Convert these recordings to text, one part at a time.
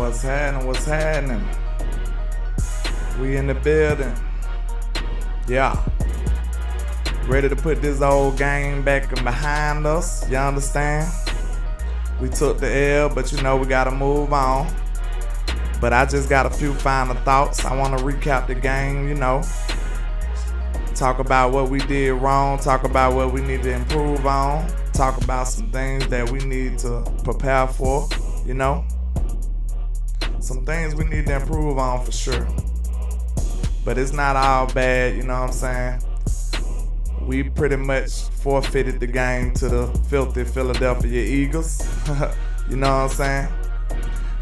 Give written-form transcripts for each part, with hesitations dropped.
What's happening? What's happening? We in the building. Yeah. Ready to put this old game back behind us. You understand? We took the L, but you know we gotta move on. But I just got a few final thoughts. I want to recap the game, you know. Talk about what we did wrong. Talk about what we need to improve on. Talk about some things that we need to prepare for, you know. Some things we need to improve on for sure. But it's not all bad, you know what I'm saying? We pretty much forfeited the game to the filthy Philadelphia Eagles. You know what I'm saying?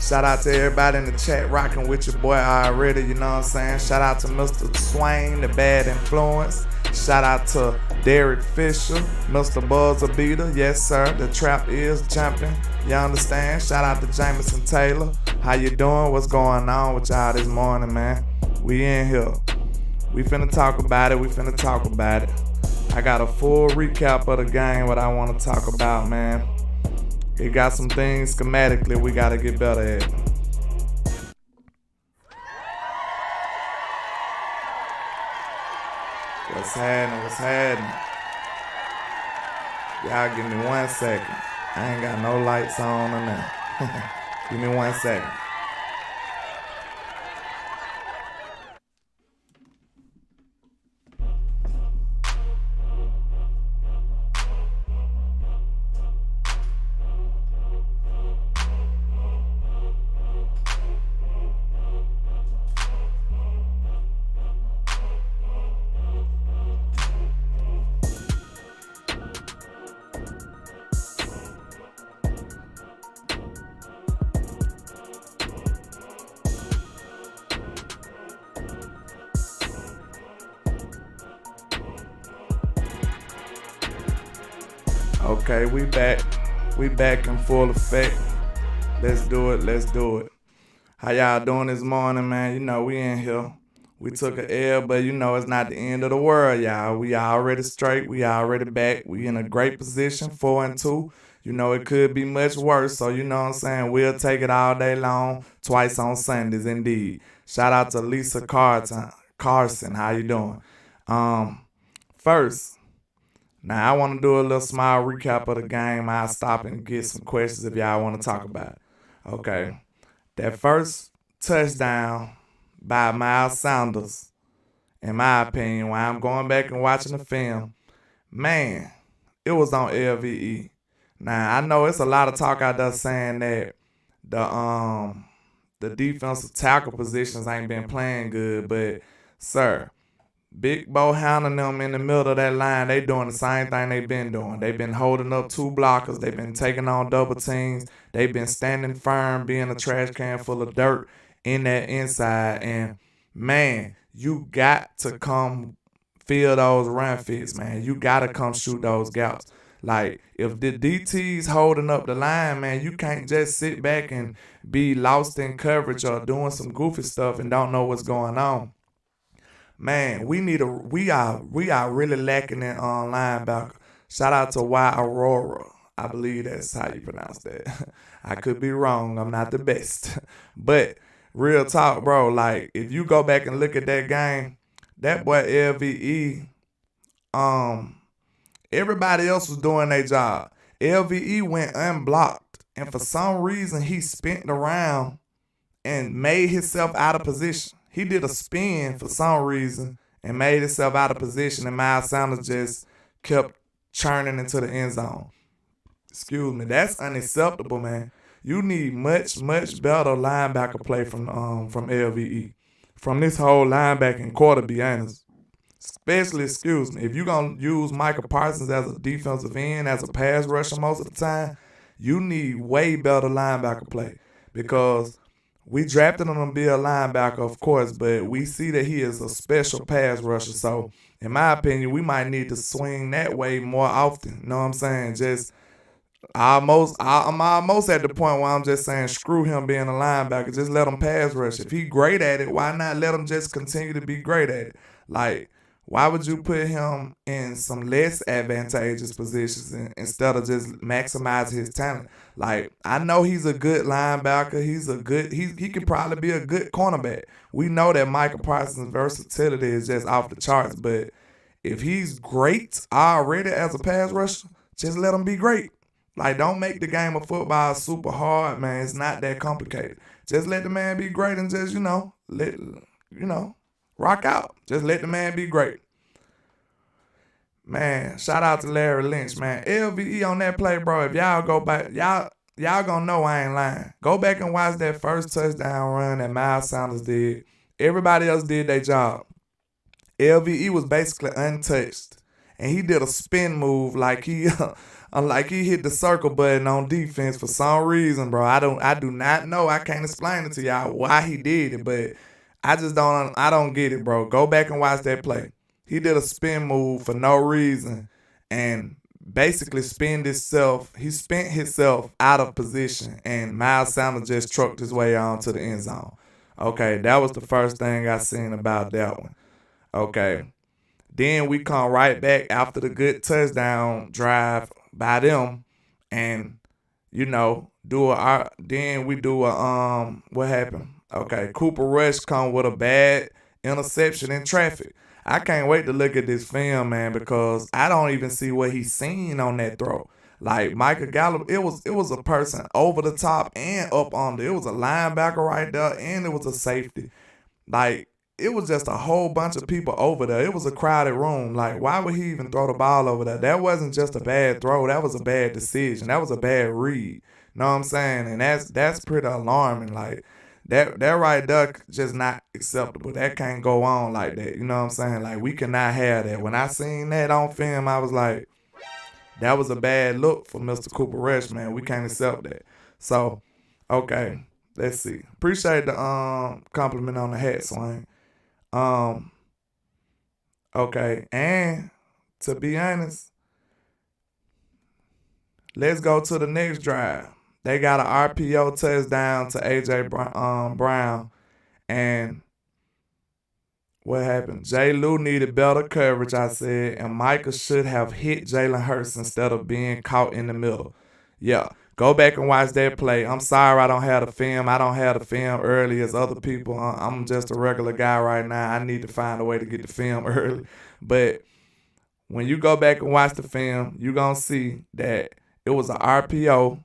Shout out to everybody in the chat rocking with your boy already, you know what I'm saying? Shout out to Mr. Swain, the bad influence. Shout out to Derek Fisher, Mr. Buzzer Beater. Yes, sir, the trap is jumping. You understand? Shout out to Jameson Taylor. How you doing? What's going on with y'all this morning, man? We in here. We finna talk about it. I got a full recap of the game, what I want to talk about, man. It got some things schematically we got to get better at. What's happening? Y'all give me 1 second. I ain't got no lights on or nothing. Give me 1 second. Okay, we back. We back in full effect. Let's do it. How y'all doing this morning, man? You know, we in here. We took an L, but you know, it's not the end of the world, y'all. We already straight. We already back. We in a great position, 4-2. You know, it could be much worse. So, you know what I'm saying? We'll take it all day long, twice on Sundays, indeed. Shout out to Lisa Carson. How you doing? First, now, I want to do a little small recap of the game. I'll stop and get some questions if y'all want to talk about it. Okay. That first touchdown by Miles Sanders, in my opinion, when I'm going back and watching the film, man, it was on LVE. Now, I know it's a lot of talk out there saying that the defensive tackle positions ain't been playing good, but, sir, Big Bo hounding them in the middle of that line. They doing the same thing they been doing. They been holding up 2 blockers. They been taking on double teams. They been standing firm, being a trash can full of dirt in that inside. And, man, you got to come fill those run fits, man. You got to come shoot those gaps. Like, if the DT's holding up the line, man, you can't just sit back and be lost in coverage or doing some goofy stuff and don't know what's going on. Man, we are really lacking in linebacker. Shout out to Y Aurora. I believe that's how you pronounce that. I could be wrong. I'm not the best. But real talk, bro, like if you go back and look at that game, that boy LVE, everybody else was doing their job. LVE went unblocked. And for some reason, he spent around and made himself out of position. He did a spin for some reason and made himself out of position, and Miles Sanders just kept churning into the end zone. Excuse me. That's unacceptable, man. You need much, much better linebacker play from LVE. From this whole linebacking core, to be honest. Especially, excuse me, if you're going to use Micah Parsons as a defensive end, as a pass rusher most of the time, you need way better linebacker play because we drafted him to be a linebacker, of course, but we see that he is a special pass rusher. So, in my opinion, we might need to swing that way more often. You know what I'm saying? I'm almost at the point where I'm just saying, screw him being a linebacker. Just let him pass rush. If he's great at it, why not let him just continue to be great at it? Like, Why would you put him in some less advantageous positions instead of just maximizing his talent? Like, I know he's a good linebacker. He could probably be a good cornerback. We know that Michael Parsons' versatility is just off the charts, but if he's great already as a pass rusher, just let him be great. Like, don't make the game of football super hard, man. It's not that complicated. Just let the man be great and just, rock out. Just let the man be great. Man, shout out to Larry Lynch, man. LVE on that play, bro. If y'all go back, y'all gonna know I ain't lying. Go back and watch that first touchdown run that Miles Sanders did. Everybody else did their job. LVE was basically untouched, and he did a spin move like he hit the circle button on defense for some reason, bro. I do not know. I can't explain it to y'all why he did it, but I don't get it, bro. Go back and watch that play. He did a spin move for no reason and basically spent himself out of position, and Miles Sanders just trucked his way on to the end zone. Okay, that was the first thing I seen about that one. Okay. Then we come right back after the good touchdown drive by them and, what happened? Okay, Cooper Rush come with a bad interception in traffic. I can't wait to look at this film, man, because I don't even see what he's seen on that throw. Like Michael Gallup, it was a person over the top and up under. It was a linebacker right there, and it was a safety. Like, it was just a whole bunch of people over there. It was a crowded room. Like, why would he even throw the ball over there? That wasn't just a bad throw. That was a bad decision. That was a bad read. Know what I'm saying? And that's pretty alarming. Like, that right there just not acceptable. That can't go on like that. You know what I'm saying? Like, we cannot have that. When I seen that on film, I was like, that was a bad look for Mr. Cooper Rush, man. We can't accept that. So, okay, let's see. Appreciate the compliment on the hat, Swain. Okay, and to be honest, let's go to the next drive. They got an RPO touchdown to A.J. Brown, and what happened? J. Lou needed better coverage, I said, and Micah should have hit Jalen Hurts instead of being caught in the middle. Yeah, go back and watch that play. I'm sorry I don't have the film. I don't have the film early as other people. I'm just a regular guy right now. I need to find a way to get the film early. But when you go back and watch the film, you're going to see that it was an RPO,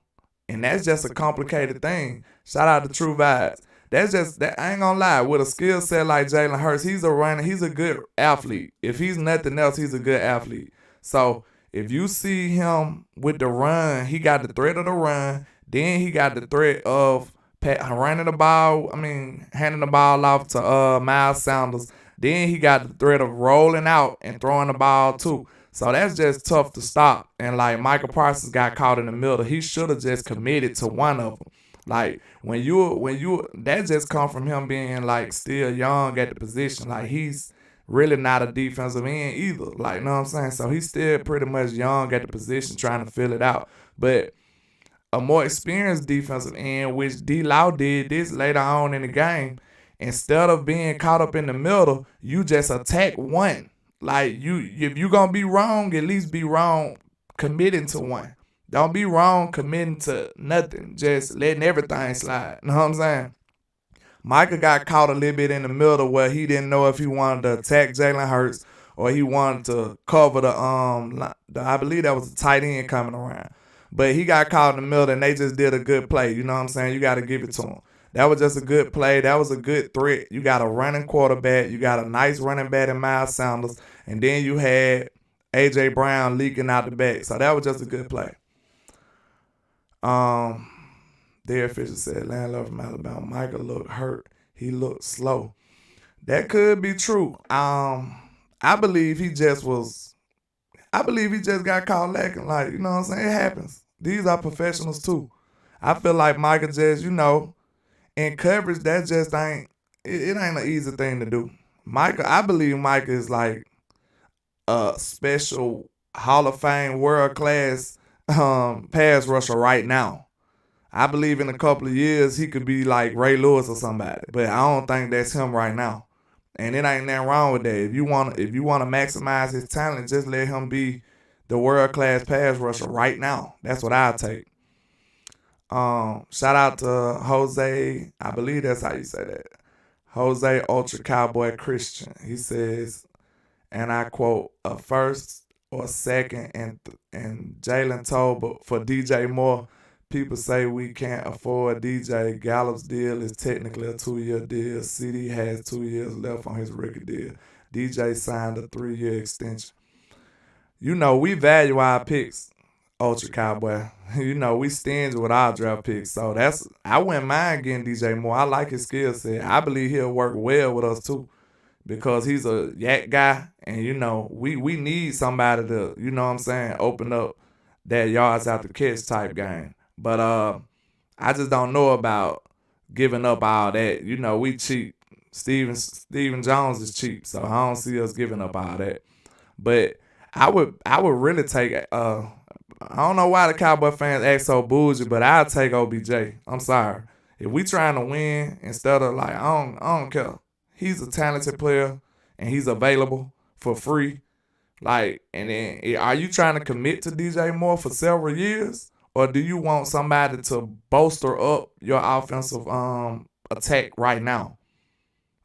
and that's just a complicated thing. Shout out to True Vibes. That I ain't gonna lie, with a skill set like Jalen Hurts, he's a runner, he's a good athlete. If he's nothing else, he's a good athlete. So if you see him with the run, he got the threat of the run, then he got the threat of handing the ball off to Miles Sanders. Then he got the threat of rolling out and throwing the ball too. So that's just tough to stop. And like Michael Parsons got caught in the middle, he should have just committed to one of them. Like when you that just come from him being like still young at the position. Like he's really not a defensive end either. Like, you know what I'm saying? So he's still pretty much young at the position trying to fill it out. But a more experienced defensive end, which D-Law did this later on in the game, instead of being caught up in the middle, you just attack one. Like if you gonna be wrong, at least be wrong committing to one. Don't be wrong committing to nothing. Just letting everything slide. You know what I'm saying? Micah got caught a little bit in the middle where he didn't know if he wanted to attack Jalen Hurts or he wanted to cover the I believe that was a tight end coming around. But he got caught in the middle and they just did a good play. You know what I'm saying? You got to give it to him. That was just a good play. That was a good threat. You got a running quarterback. You got a nice running back in Miles Sanders. And then you had A.J. Brown leaking out the back. So that was just a good play. Their official said Landlord from Alabama. Michael looked hurt. He looked slow. That could be true. I believe he just got caught lacking. Like, you know what I'm saying? It happens. These are professionals too. I feel like Michael just, in coverage, that just ain't an easy thing to do. I believe Michael is like a special Hall of Fame world class pass rusher right now. I believe in a couple of years he could be like Ray Lewis or somebody, but I don't think that's him right now. And it ain't nothing wrong with that. If you want to maximize his talent, just let him be the world class pass rusher right now. That's what I'll take. Shout out to Jose. I believe that's how you say that. Jose Ultra Cowboy Christian. He says, and I quote, a first or second and Jalen Tolbert for DJ Moore. People say we can't afford DJ. Gallup's deal is technically a 2-year deal. CD has 2 years left on his rookie deal. DJ signed a 3-year extension. You know, we value our picks, Ultra Cowboy. You know, we stingy with our draft picks. So I wouldn't mind getting DJ Moore. I like his skill set. I believe he'll work well with us too, because he's a yak guy, and you know, we need somebody to, you know what I'm saying, open up that yards after catch type game. But I just don't know about giving up all that. You know, we cheap. Steven Jones is cheap, so I don't see us giving up all that. But I would really take I don't know why the Cowboy fans act so bougie, but I'll take OBJ. I'm sorry. If we trying to win, instead of like, I don't care. He's a talented player and he's available for free. Like, and then are you trying to commit to DJ Moore for several years? Or do you want somebody to bolster up your offensive attack right now?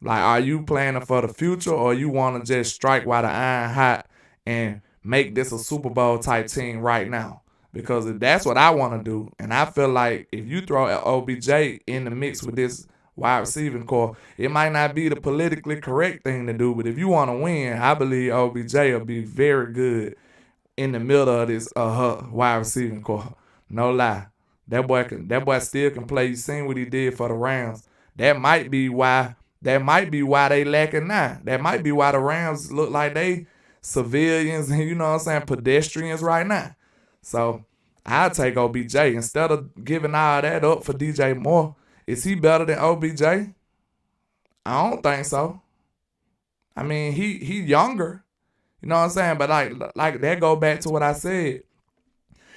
Like, are you planning for the future, or you want to just strike while the iron hot and make this a Super Bowl type team right now? Because if that's what I want to do, and I feel like if you throw OBJ in the mix with this wide receiving core, it might not be the politically correct thing to do, but if you want to win, I believe OBJ will be very good in the middle of this wide receiving core. No lie. That boy still can play. You seen what he did for the Rams. That might be why they lacking now. That might be why the Rams look like they civilians and, you know what I'm saying, pedestrians right now. So I'll take OBJ instead of giving all that up for DJ Moore. Is he better than OBJ? I don't think so. I mean, he younger. You know what I'm saying? But like that go back to what I said.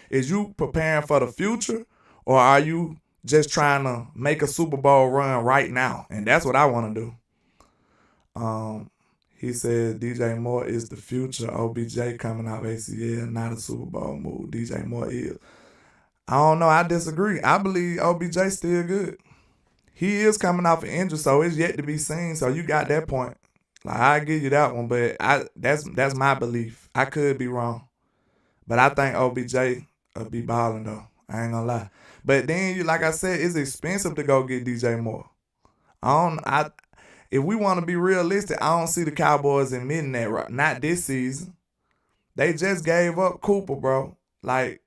Is you preparing for the future, or are you just trying to make a Super Bowl run right now? And that's what I want to do. He said DJ Moore is the future. OBJ coming out ACL, not a Super Bowl move. DJ Moore is. I don't know. I disagree. I believe OBJ still good. He is coming off an injury, so it's yet to be seen. So you got that point. Like, I give you that one, but that's my belief. I could be wrong, but I think OBJ will be balling though. I ain't gonna lie. But then, like I said, it's expensive to go get DJ Moore. If we want to be realistic, I don't see the Cowboys admitting that right. Not this season. They just gave up Cooper, bro. Like,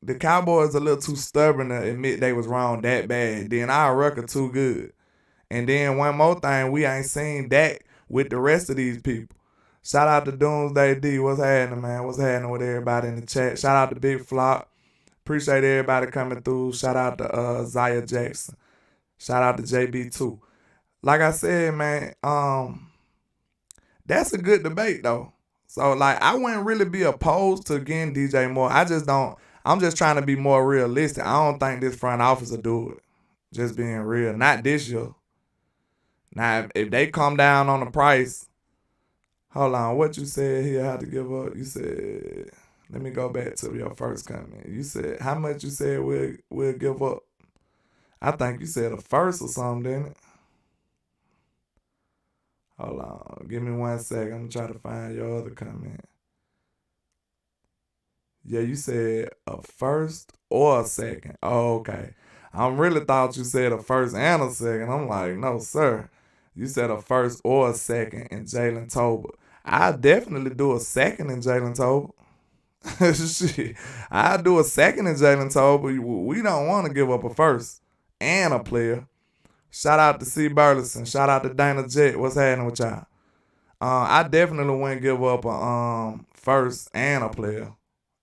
the Cowboys a little too stubborn to admit they was wrong that bad. Then our record too good. And then one more thing, we ain't seen that with the rest of these people. Shout out to Doomsday D. What's happening, man? What's happening with everybody in the chat? Shout out to Big Flop. Appreciate everybody coming through. Shout out to Zaya Jackson. Shout out to JB too. Like I said, man, that's a good debate though. So like, I wouldn't really be opposed to getting DJ Moore. I'm just trying to be more realistic. I don't think this front office will do it. Just being real. Not this year. Now, if they come down on the price, hold on, what you said here, how to give up? You said, let me go back to your first comment. You said, how much you said we'll give up? I think you said a first or something, didn't it? Hold on, give me 1 second. I'm trying to find your other comment. Yeah, you said a first or a second. Oh, okay. I really thought you said a first and a second. I'm like, no, sir. You said a first or a second in Jalen Tolbert. I definitely do a second in Jalen Tolbert. Shit. I do a second in Jalen Tolbert. We don't want to give up a first and a player. Shout out to C. Burleson. Shout out to Dana Jet. What's happening with y'all? I definitely wouldn't give up a first and a player.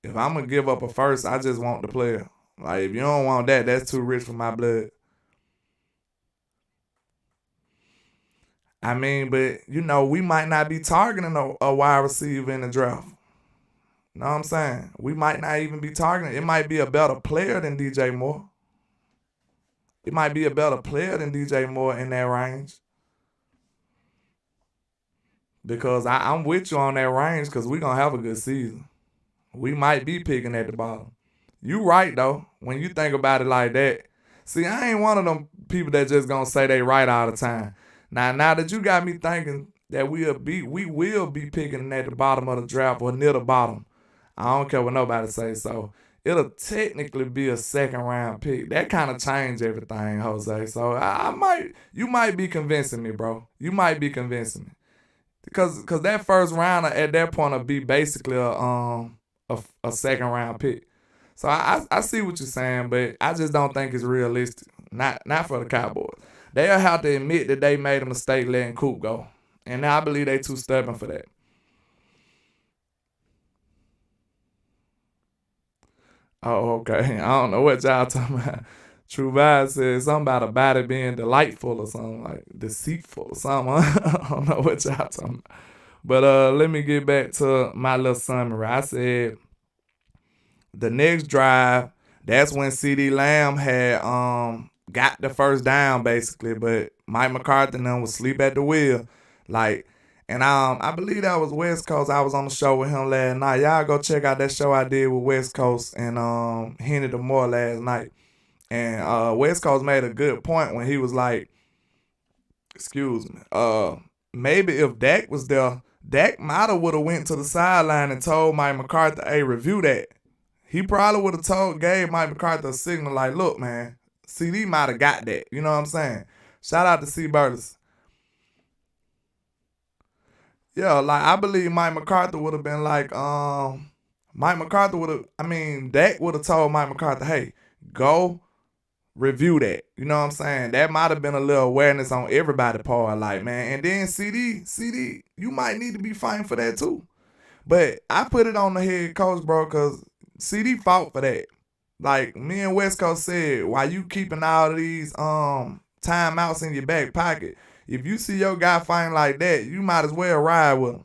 If I'm going to give up a first, I just want the player. Like, if you don't want that, that's too rich for my blood. I mean, but, you know, we might not be targeting a wide receiver in the draft. You know what I'm saying? We might not even be targeting. It might be a better player than DJ Moore. It might be a better player than DJ Moore in that range. because I'm with you on that range because we're going to have a good season. We might be picking at the bottom. You right, though, when you think about it like that. See, I ain't one of them people that just going to say they right all the time. Now that you got me thinking that we will be picking at the bottom of the draft or near the bottom. I don't care what nobody say. So it'll technically be a second round pick. That kind of changed everything, Jose. So you might be convincing me, bro. You might be convincing me. Because that first rounder at that point will be basically a second round pick. So I see what you're saying, but I just don't think it's realistic. Not for the Cowboys. They'll have to admit that they made a mistake letting Coop go. And I believe they too stubborn for that. Oh, okay. I don't know what y'all talking about. True Vibe said something about a body being delightful or something, like deceitful or something. I don't know what y'all talking about. But let me get back to my little summary. I said the next drive, that's when CD Lamb had got the first down basically, but Mike McCarthy and them was asleep at the wheel. Like, and I believe that was West Coast. I was on the show with him last night. Y'all go check out that show I did with West Coast and Henry DeMore last night. And West Coast made a good point when he was like, excuse me, maybe if Dak was there, Dak might have would have went to the sideline and told Mike McCarthy, hey, review that. He probably would have gave Mike McCarthy a signal like, look, man, CD might have got that. You know what I'm saying? Shout out to C. Burtis. Yeah, like I believe Mike McCarthy would have been like, Dak would have told Mike McCarthy, hey, go review that. You know what I'm saying? That might have been a little awareness on everybody's part, like, man. And then CD, you might need to be fighting for that too. But I put it on the head coach, bro, because CD fought for that. Like me and West Coast said, while you keeping all of these timeouts in your back pocket, if you see your guy fighting like that, you might as well ride with him.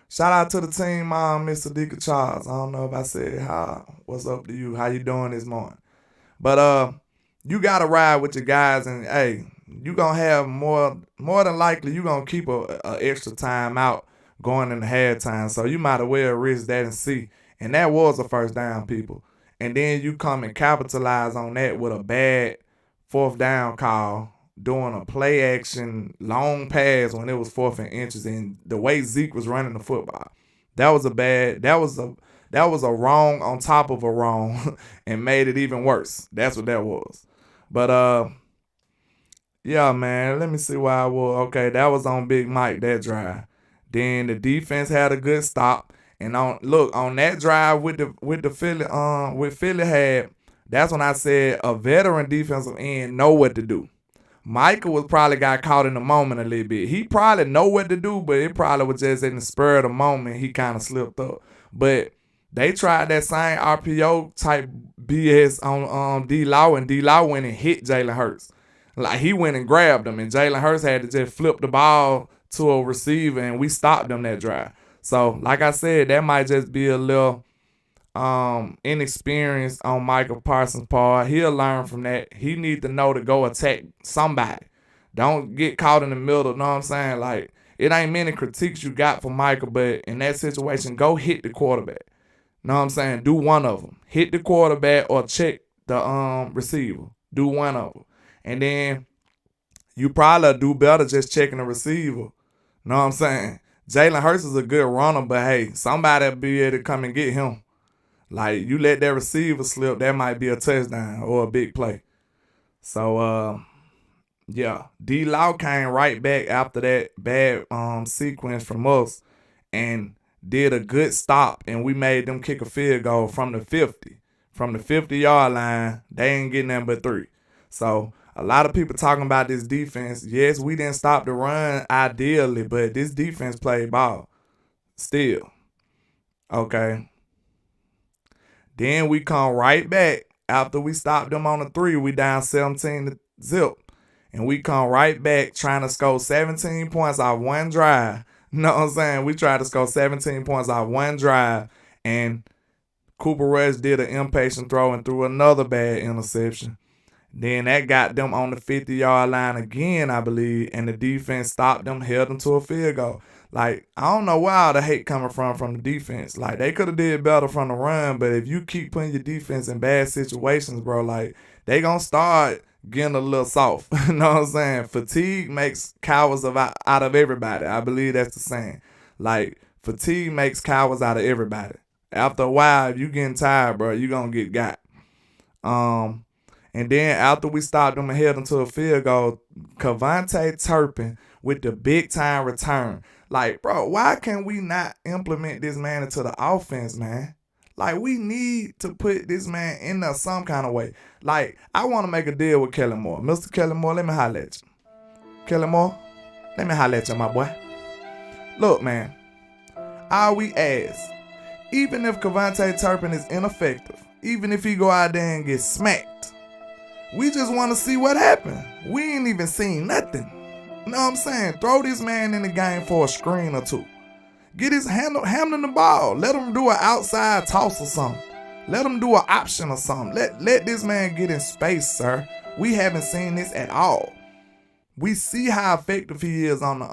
Shout out to the team, Mr. Deacon Charles. I don't know if I said what's up to you, how you doing this morning. But you gotta ride with your guys, and hey, you gonna have more than likely you gonna keep a extra time out going in the halftime. So you might as well risk that and see. And that was a first down, people. And then you come and capitalize on that with a bad fourth down call, doing a play action long pass when it was 4th and inches, and the way Zeke was running the football. That was a wrong on top of a wrong and made it even worse. That's what that was. But yeah, man, let me see why I was. Okay, that was on Big Mike, that drive. Then the defense had a good stop. And on that drive with Philly had, that's when I said a veteran defensive end know what to do. Michael was probably got caught in the moment a little bit. He probably know what to do, but it probably was just in the spur of the moment he kind of slipped up. But they tried that same RPO type BS on D-Law, and D-Law went and hit Jalen Hurts. Like he went and grabbed him, and Jalen Hurts had to just flip the ball to a receiver, and we stopped them that drive. So, like I said, that might just be a little inexperience on Michael Parsons' part. He'll learn from that. He needs to know to go attack somebody. Don't get caught in the middle, know what I'm saying? Like, it ain't many critiques you got for Michael, but in that situation, go hit the quarterback. Know what I'm saying? Do one of them. Hit the quarterback or check the receiver. Do one of them. And then you probably do better just checking the receiver. Know what I'm saying? Jalen Hurts is a good runner, but hey, somebody will be able to come and get him. Like, you let that receiver slip, that might be a touchdown or a big play. So, yeah, D-Law came right back after that bad sequence from us and did a good stop, and we made them kick a field goal from the 50. From the 50-yard line, they ain't getting nothing but 3. So, a lot of people talking about this defense. Yes, we didn't stop the run ideally, but this defense played ball still. Okay. Then we come right back. After we stopped them on the 3, we down 17-0. And we come right back trying to score 17 points off one drive. You know what I'm saying? We tried to score 17 points off one drive. And Cooper Rush did an impatient throw and threw another bad interception. Then that got them on the 50-yard line again, I believe, and the defense stopped them, held them to a field goal. Like, I don't know where all the hate coming from the defense. Like, they could have did better from the run, but if you keep putting your defense in bad situations, bro, like, they gonna start getting a little soft. You know what I'm saying? Fatigue makes cowards out of everybody. I believe that's the saying. Like, fatigue makes cowards out of everybody. After a while, if you getting tired, bro, you gonna get got. And then after we stopped them and held them to a field goal, Cavante Turpin with the big time return. Like, bro, why can't we not implement this man into the offense, man? Like, we need to put this man in there some kind of way. Like, I want to make a deal with Kellen Moore. Mr. Kellen Moore, let me holler at you. Kellen Moore, let me holler at you, my boy. Look, man, all we ask, even if Cavante Turpin is ineffective, even if he go out there and get smacked, we just want to see what happened. We ain't even seen nothing. You know what I'm saying? Throw this man in the game for a screen or two. Get his handling the ball. Let him do an outside toss or something. Let him do an option or something. Let this man get in space, sir. We haven't seen this at all. We see how effective he is on the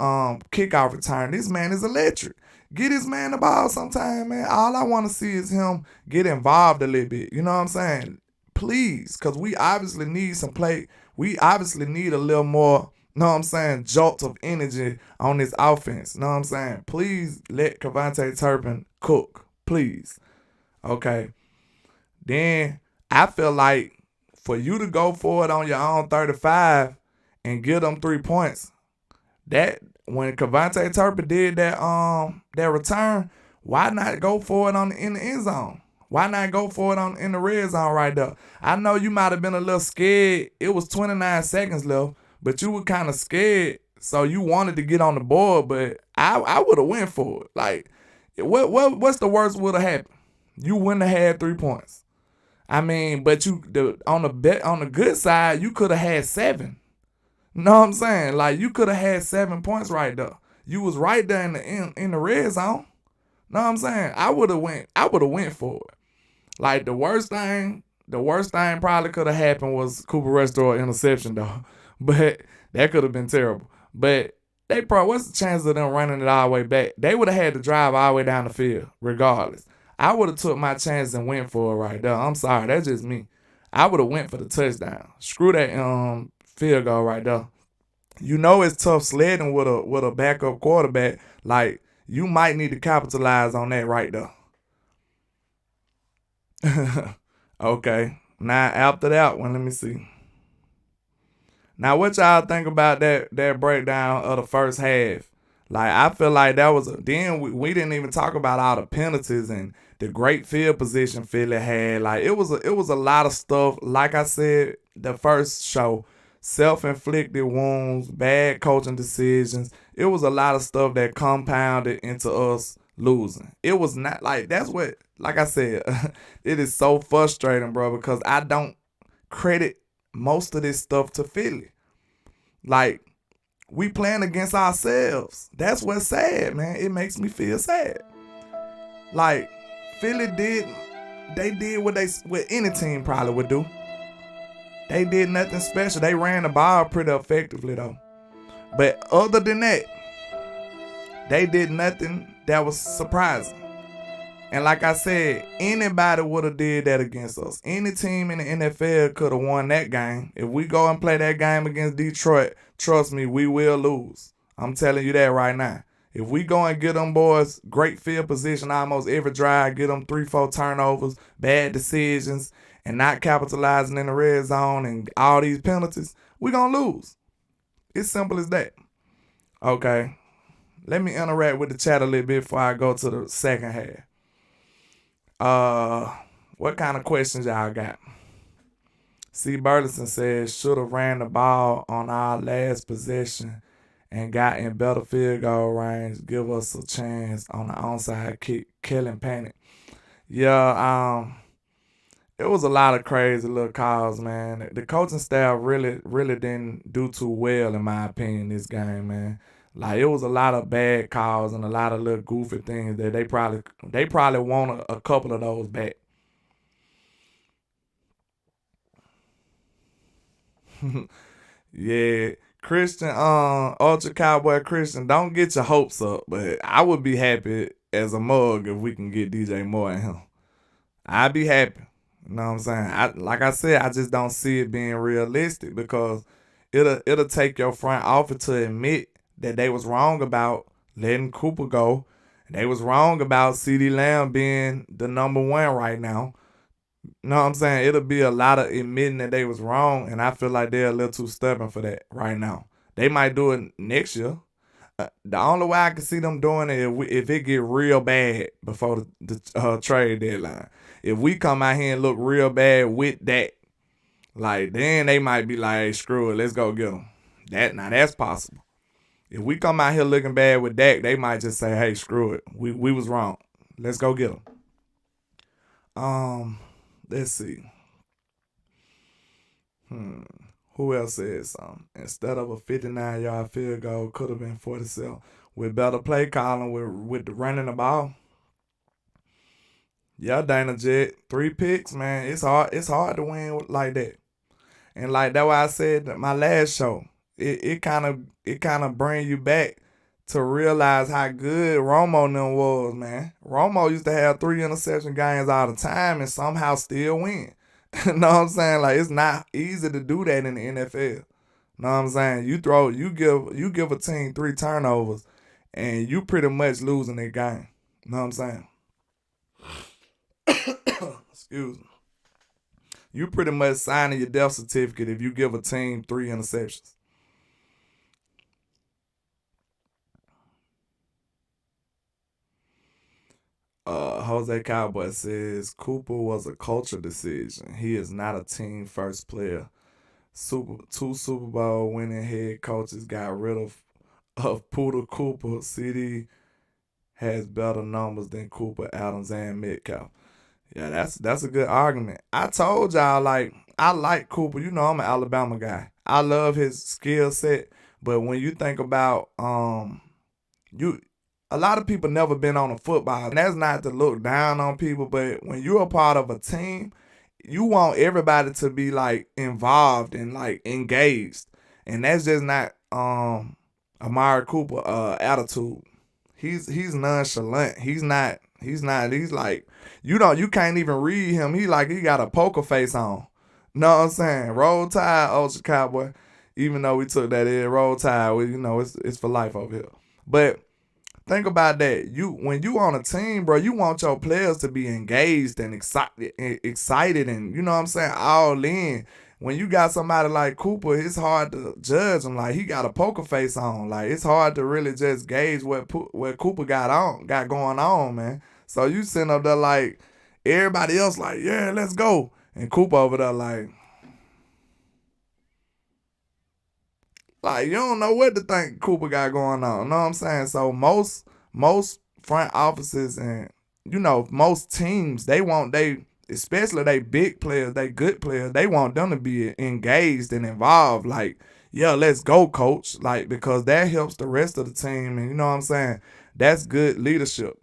kickoff return. This man is electric. Get his man the ball sometime, man. All I want to see is him get involved a little bit. You know what I'm saying? Please, because we obviously need some play. We obviously need a little more, you know what I'm saying, jolt of energy on this offense. You know what I'm saying? Please let Cavante Turpin cook. Please. Okay. Then I feel like for you to go for it on your own 35 and get them 3 points, that when Cavante Turpin did that return, why not go for it in the end zone? Why not go for it in the red zone right there? I know you might have been a little scared. It was 29 seconds left, but you were kind of scared, so you wanted to get on the board. But I would have went for it. Like, what's the worst would have happened? You wouldn't have had 3 points. I mean, but on the good side, you could have had 7. You know what I'm saying? Like, you could have had 7 points right there. You was right there in the red zone. Know what I'm saying? I would have went for it. Like, the worst thing probably could have happened was Cooper Rush throw an interception though. But that could have been terrible. But what's the chance of them running it all the way back? They would have had to drive all the way down the field, regardless. I would have took my chance and went for it right there. I'm sorry, that's just me. I would have went for the touchdown. Screw that field goal right there. You know it's tough sledding with a backup quarterback. Like, you might need to capitalize on that right there. Okay. Now, after that one, let me see. Now, what y'all think about that breakdown of the first half? Like, I feel like that was then we didn't even talk about all the penalties and the great field position Philly had. Like, it was a lot of stuff. Like I said, the first show, self-inflicted wounds, bad coaching decisions. It was a lot of stuff that compounded into us losing. It was not like, that's what, like I said, it is so frustrating, bro, because I don't credit most of this stuff to Philly. Like, we playing against ourselves. That's what's sad, man. It makes me feel sad. Like, Philly did what any team probably would do. They did nothing special. They ran the ball pretty effectively, though. But other than that, they did nothing that was surprising. And like I said, anybody would have did that against us. Any team in the NFL could have won that game. If we go and play that game against Detroit, trust me, we will lose. I'm telling you that right now. If we go and get them boys great field position almost every drive, get them 3-4 turnovers, bad decisions, and not capitalizing in the red zone and all these penalties, we're going to lose. It's simple as that. Okay. Let me interact with the chat a little bit before I go to the second half. What kind of questions y'all got? C. Burleson says, should have ran the ball on our last possession and got in better field goal range. Give us a chance on the onside kick. Killing panic. Yeah, it was a lot of crazy little calls, man. The coaching staff really didn't do too well, in my opinion, this game, man. Like, it was a lot of bad calls and a lot of little goofy things that they probably want a couple of those back. Yeah, Christian, Ultra Cowboy Christian, don't get your hopes up, but I would be happy as a mug if we can get DJ Moore and him. I'd be happy. You know what I'm saying? Like I said, I just don't see it being realistic because it'll take your front office to admit that they was wrong about letting Cooper go. They was wrong about CeeDee Lamb being the number one right now. You know what I'm saying? It'll be a lot of admitting that they was wrong, and I feel like they're a little too stubborn for that right now. They might do it next year. The only way I can see them doing it if it get real bad before the trade deadline. If we come out here and look real bad with that, like then they might be like, hey, screw it, let's go get them. That's possible. If we come out here looking bad with Dak, they might just say, hey, screw it, we was wrong. Let's go get them. Let's see. Who else said something? Instead of a 59-yard field goal, could have been 47. With better play calling, with the running the ball. Yeah, Dana Jet, 3 picks, man. It's hard to win like that. And like that's why I said my last show. It kind of bring you back to realize how good Romo and them was, man. Romo used to have 3 interception games all the time and somehow still win. You know what I'm saying? Like it's not easy to do that in the NFL. You know what I'm saying? You give a team 3 turnovers and you pretty much losing that game. You know what I'm saying? Excuse me. You pretty much signing your death certificate if you give a team 3 interceptions. Jose Cowboy says Cooper was a culture decision. He is not a team first player. 2 Super Bowl winning head coaches got rid of Poodle Cooper. CD has better numbers than Cooper, Adams, and Metcalf. Yeah, that's a good argument. I told y'all I like Cooper. You know I'm an Alabama guy. I love his skill set, but when you think about a lot of people never been on a football. And that's not to look down on people, but when you're a part of a team, you want everybody to be like involved and like engaged. And that's just not Amari Cooper attitude. He's nonchalant. He's like you can't even read him. He got a poker face on. Know what I'm saying? Roll Tide, Ultra Cowboy. Even though we took that in, Roll Tide, it's for life over here. But think about that. When you on a team, bro, you want your players to be engaged and excited and you know what I'm saying, all in. When you got somebody like Cooper, it's hard to judge him. Like he got a poker face on. Like it's hard to really just gauge what Cooper got going on, man. So you sitting up there like everybody else, like yeah, let's go, and Cooper over there like you don't know what to think Cooper got going on. You know what I'm saying? So most front offices and most teams, especially they big players, they good players, they want them to be engaged and involved. Like, yeah, let's go, coach. Like, because that helps the rest of the team. And you know what I'm saying? That's good leadership.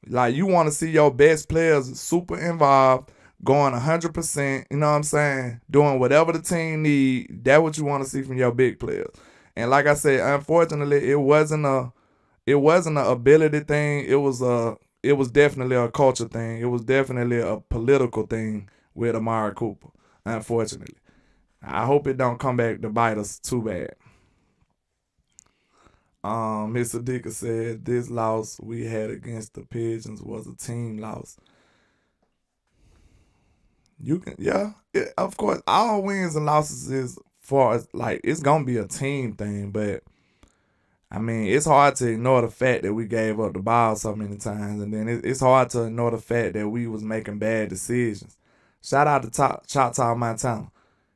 Like, you want to see your best players super involved, going 100%, you know what I'm saying? Doing whatever the team need. That's what you want to see from your big players. And like I said, unfortunately, it wasn't an ability thing. It was definitely a culture thing. It was definitely a political thing with Amari Cooper, unfortunately. I hope it don't come back to bite us too bad. Mr. Dicker said this loss we had against the Pigeons was a team loss. Of course, all wins and losses is far as like it's gonna be a team thing, but I mean it's hard to ignore the fact that we gave up the ball so many times, and then it's hard to ignore the fact that we was making bad decisions. Shout out to Choctaw, Montana.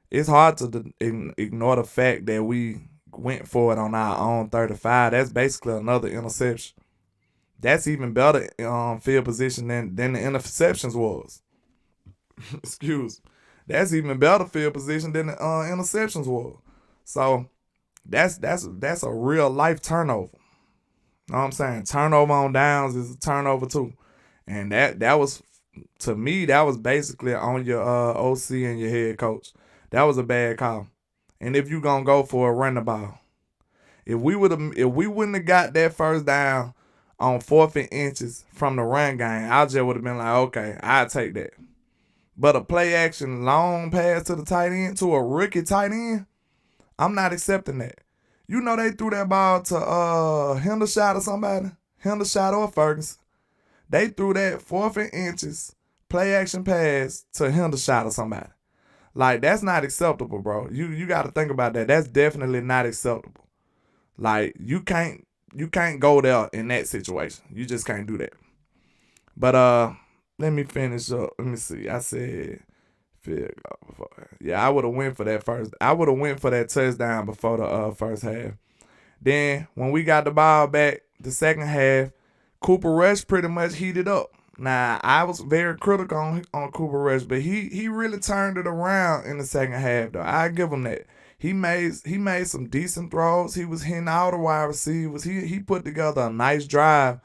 It's hard to ignore the fact that we went for it on our own 35. That's basically another interception. That's even better field position than the interceptions was. Excuse me. That's even better field position than the interceptions was. So that's a real life turnover. Know what I'm saying? Turnover on downs is a turnover too. And that was, to me, that was basically on your OC and your head coach. That was a bad call. and if you gonna go for a run the ball. If we wouldn't have got that first down on 4th and inches from the run game, I just would have been like, okay, I'll take that. But a play action long pass to the tight end, to a rookie tight end, I'm not accepting that. You know they threw that ball to Hendershot or somebody, Hendershot or Ferguson. They threw that 4th and inches play action pass to Hendershot or somebody. Like, that's not acceptable, bro. You got to think about that. That's definitely not acceptable. Like, you can't go there in that situation. You just can't do that. But let me finish up. Let me see. I said field goal before. Yeah, I would have went for that first. I would have went for that touchdown before the first half. Then when we got the ball back, the second half, Cooper Rush pretty much heated up. Now, I was very critical on Cooper Rush, but he really turned it around in the second half, though. I give him that. He made some decent throws. He was hitting all the wide receivers. He put together a nice drive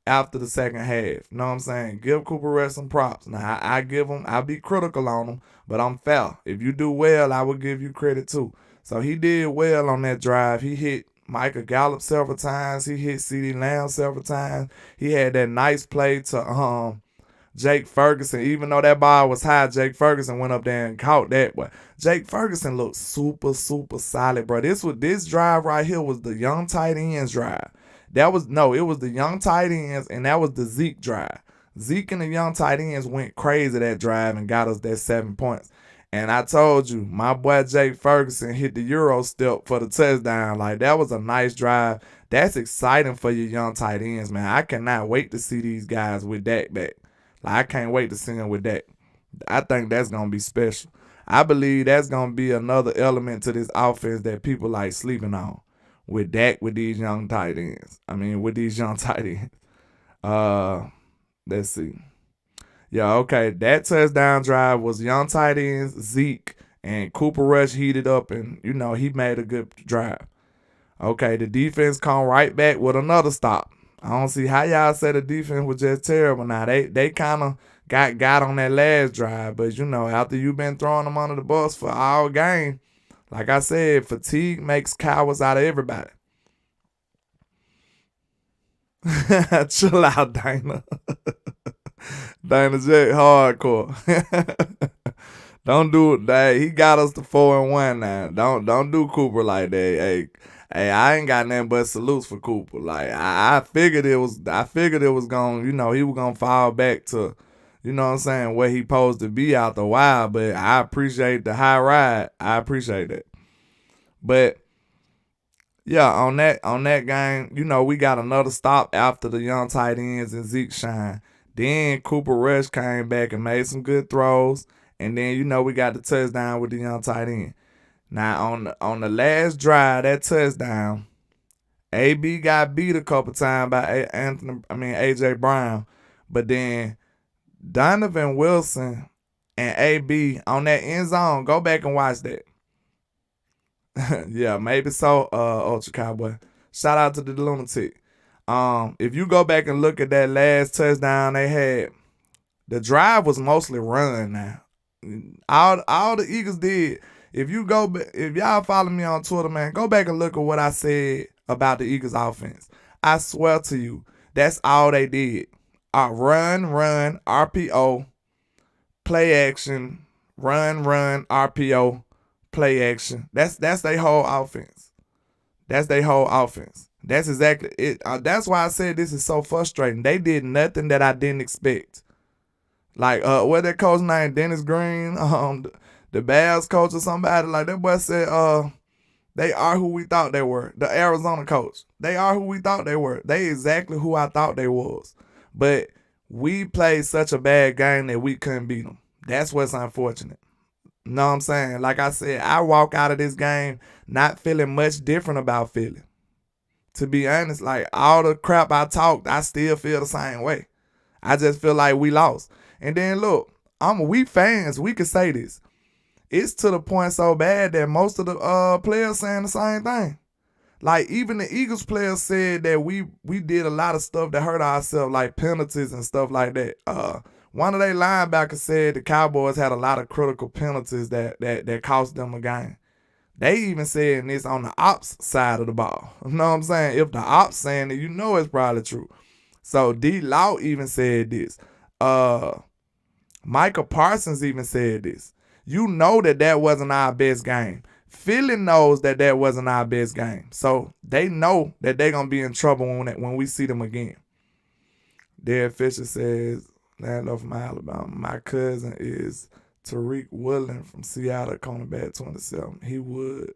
after the second half. You know what I'm saying? Give Cooper Rush some props. Now, I'll be critical on him, but I'm fair. If you do well, I will give you credit too. So he did well on that drive. He hit Micah Gallup several times. He hit CeeDee Lamb several times. He had that nice play to Jake Ferguson. Even though that ball was high, Jake Ferguson went up there and caught that. But Jake Ferguson looked super, super solid, bro. This drive right here was the young tight ends drive. It was the young tight ends, and that was the Zeke drive. Zeke and the young tight ends went crazy that drive and got us that 7 points. And I told you, my boy Jake Ferguson hit the Euro step for the touchdown. Like, that was a nice drive. That's exciting for your young tight ends, man. I cannot wait to see these guys with that back. Like, I can't wait to see them with that. I think that's going to be special. I believe that's going to be another element to this offense that people like sleeping on. With Dak, with these young tight ends. Let's see. Yeah, okay. That touchdown drive was young tight ends, Zeke, and Cooper Rush heated up, and, he made a good drive. Okay, the defense come right back with another stop. I don't see how y'all say the defense was just terrible. Now, they kind of got on that last drive, but, after you've been throwing them under the bus for all game, like I said, fatigue makes cowards out of everybody. Chill out, Dana. Dana J hardcore. Don't do it. Hey, he got us to 4-1 now. Don't do Cooper like that. Hey, I ain't got nothing but salutes for Cooper. Like, I figured it was going, he was gonna fall back to, where he supposed to be after a while. But I appreciate the high ride. I appreciate that. But yeah, on that game, we got another stop after the young tight ends and Zeke shine. Then Cooper Rush came back and made some good throws. And then, we got the touchdown with the young tight end. Now, on the last drive, that touchdown, AB got beat a couple times by A.J. Brown. But then Donovan Wilson and AB on that end zone, go back and watch that. Yeah, maybe so, Ultra Cowboy. Shout out to the Lunatic. If you go back and look at that last touchdown they had, the drive was mostly run now. All the Eagles did. If y'all follow me on Twitter, man, go back and look at what I said about the Eagles offense. I swear to you, that's all they did. Run, RPO, play action, run, RPO, play action. That's their whole offense. That's their whole offense. That's exactly it. That's why I said this is so frustrating. They did nothing that I didn't expect. Like, what that coach named Dennis Green, the Bears coach or somebody, like that boy said, they are who we thought they were. The Arizona coach. They are who we thought they were. They exactly who I thought they was. But we played such a bad game that we couldn't beat them. That's what's unfortunate. Know what I'm saying? Like I said, I walk out of this game not feeling much different about Philly. To be honest, like all the crap I talked, I still feel the same way. I just feel like we lost. And then look, we fans, we could say this. It's to the point so bad that most of the players saying the same thing. Like even the Eagles players said that we did a lot of stuff that hurt ourselves, like penalties and stuff like that. One of their linebackers said the Cowboys had a lot of critical penalties that cost them a game. They even saying this on the ops side of the ball. You know what I'm saying? If the ops saying it, you know it's probably true. So D-Law even said this. Michael Parsons even said this. You know that wasn't our best game. Philly knows that wasn't our best game. So they know that they're going to be in trouble when we see them again. Derek Fisher says, Landlord from Alabama. My cousin is Tariq Woolen from Seattle, cornerback 27. He would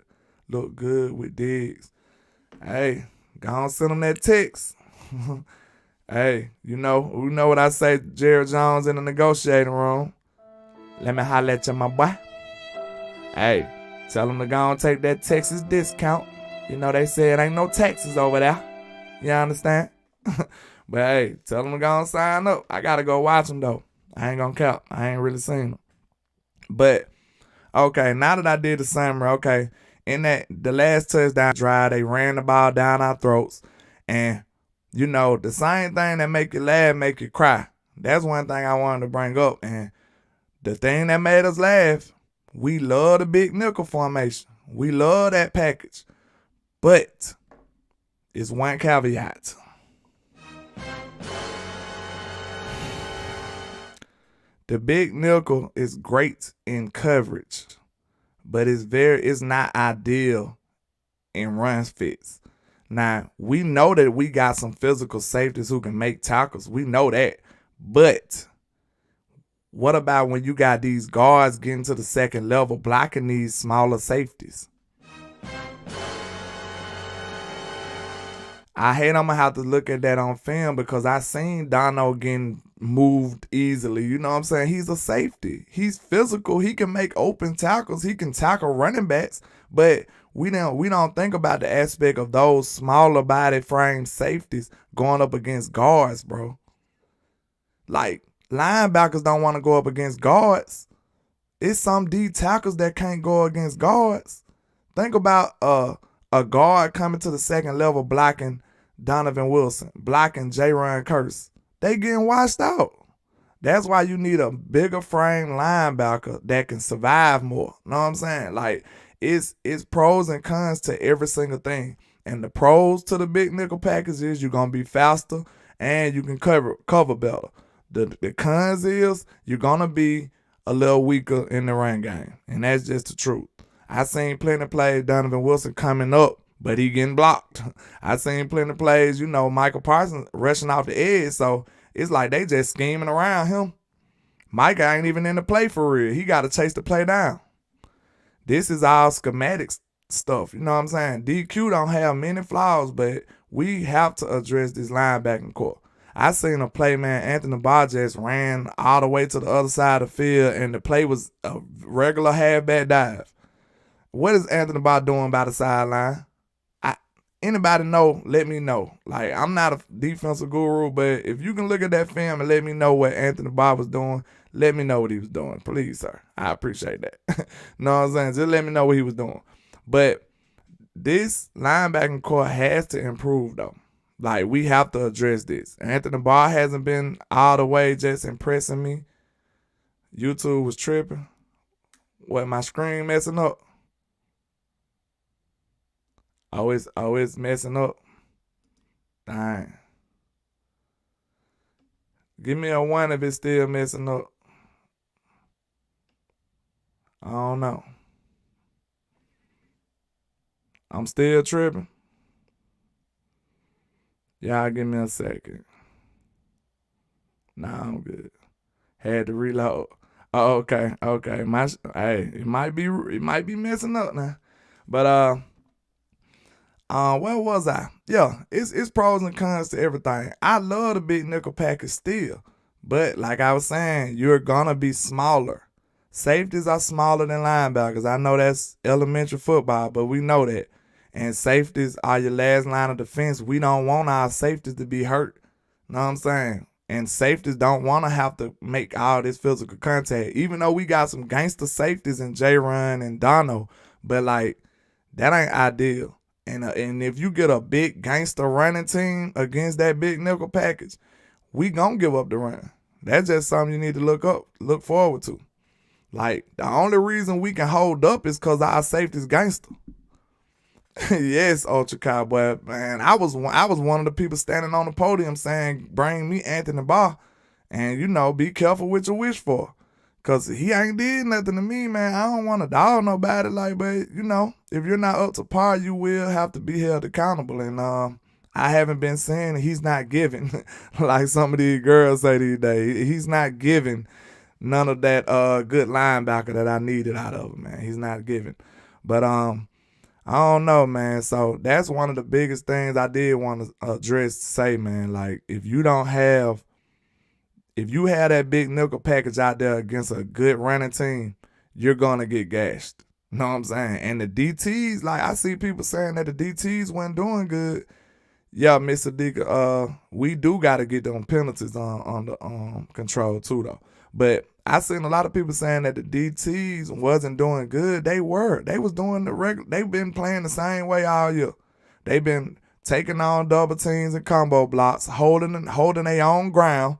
look good with Diggs. Hey, go on, send him that text. Hey, you know what I say to Jerry Jones in the negotiating room. Let me holler at you, my boy. Hey, tell him to go and take that Texas discount. You know they say it ain't no taxes over there. You understand? But hey, tell him to go and sign up. I got to go watch him, though. I ain't going to count. I ain't really seen him. But, okay, now that I did the summary, okay, in the last touchdown drive, they ran the ball down our throats. And, you know, the same thing that make you laugh, make you cry. That's one thing I wanted to bring up. And the thing that made us laugh, we love the big nickel formation. We love that package. But it's one caveat. The big nickel is great in coverage, but it's not ideal in run fits. Now, we know that we got some physical safeties who can make tackles. We know that. But what about when you got these guards getting to the second level blocking these smaller safeties? I hate I'm going to have to look at that on film because I seen Dono getting moved easily. You know what I'm saying? He's a safety. He's physical. He can make open tackles. He can tackle running backs. But we don't think about the aspect of those smaller body frame safeties going up against guards, bro. Like, linebackers don't want to go up against guards. It's some D tackles that can't go against guards. Think about a guard coming to the second level blocking Donovan Wilson, blocking J-Ron Curse. They getting washed out. That's why you need a bigger frame linebacker that can survive more. Know what I'm saying? Like, it's pros and cons to every single thing. And the pros to the big nickel package is you're going to be faster and you can cover better. The cons is you're going to be a little weaker in the run game. And that's just the truth. I seen plenty of plays Donovan Wilson coming up, but he getting blocked. I seen plenty of plays, you know, Michael Parsons rushing off the edge. So it's like they just scheming around him. Micah ain't even in the play for real. He got to chase the play down. This is all schematics stuff. You know what I'm saying? DQ don't have many flaws, but we have to address this linebacking core. I seen a play, man, Anthony Barr just ran all the way to the other side of the field, and the play was a regular halfback dive. What is Anthony Barr doing by the sideline? Anybody know, let me know. Like, I'm not a defensive guru, but if you can look at that film and let me know what Anthony Barr was doing, let me know what he was doing. Please, sir. I appreciate that. Know what I'm saying? Just let me know what he was doing. But this linebacking core has to improve, though. Like, we have to address this. Anthony Barr hasn't been all the way just impressing me. YouTube was tripping. What, my screen messing up? Always messing up. Dang. Give me a 1 if it's still messing up. I don't know. I'm still tripping. Y'all give me a second. Nah, I'm good. Had to reload. Oh, okay. It might be messing up now. But where was I? Yeah, it's pros and cons to everything. I love the big nickel package still. But like I was saying, you're gonna be smaller. Safeties are smaller than linebackers. I know that's elementary football, but we know that. And safeties are your last line of defense. We don't want our safeties to be hurt. Know what I'm saying? And safeties don't want to have to make all this physical contact. Even though we got some gangster safeties in J-Run and Dono. But, like, that ain't ideal. And if you get a big gangster running team against that big nickel package, we gonna give up the run. That's just something you need to look forward to. Like, the only reason we can hold up is because our safety's gangster. Yes, Ultra Cowboy, man. I was one of the people standing on the podium saying, bring me Anthony Barr. And, be careful what you wish for. Because he ain't did nothing to me, man. I don't want to dog nobody. Like, but, if you're not up to par, you will have to be held accountable. And I haven't been saying he's not giving. Like some of these girls say these days. He's not giving none of that good linebacker that I needed out of him, man. He's not giving. But I don't know, man. So that's one of the biggest things I did want to address to say, man. Like, if you have that big nickel package out there against a good running team, you're going to get gashed. You know what I'm saying? And the DTs, like, I see people saying that the DTs weren't doing good. Yeah, Mr. Dika, we do got to get them penalties on the control too, though. But I seen a lot of people saying that the DTs wasn't doing good. They were. They was doing the regular. They've been playing the same way all year. They've been taking on double teams and combo blocks, holding their own ground.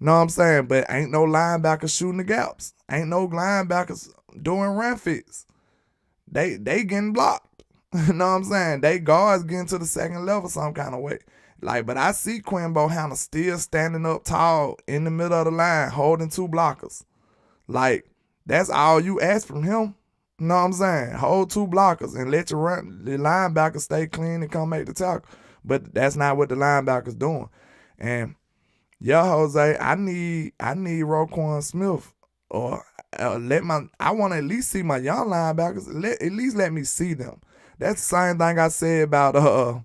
Know what I'm saying? But ain't no linebackers shooting the gaps. Ain't no linebackers doing run fits. They getting blocked. You know what I'm saying? They guards getting to the second level some kind of way. Like, but I see Quinn Bohanna still standing up tall in the middle of the line, holding two blockers. Like, that's all you ask from him. You know what I'm saying? Hold two blockers and let the linebacker stay clean and come make the tackle. But that's not what the linebacker's doing. And yeah, Jose, I need Roquan Smith, or I want to at least see my young linebackers. At least let me see them. That's the same thing I said about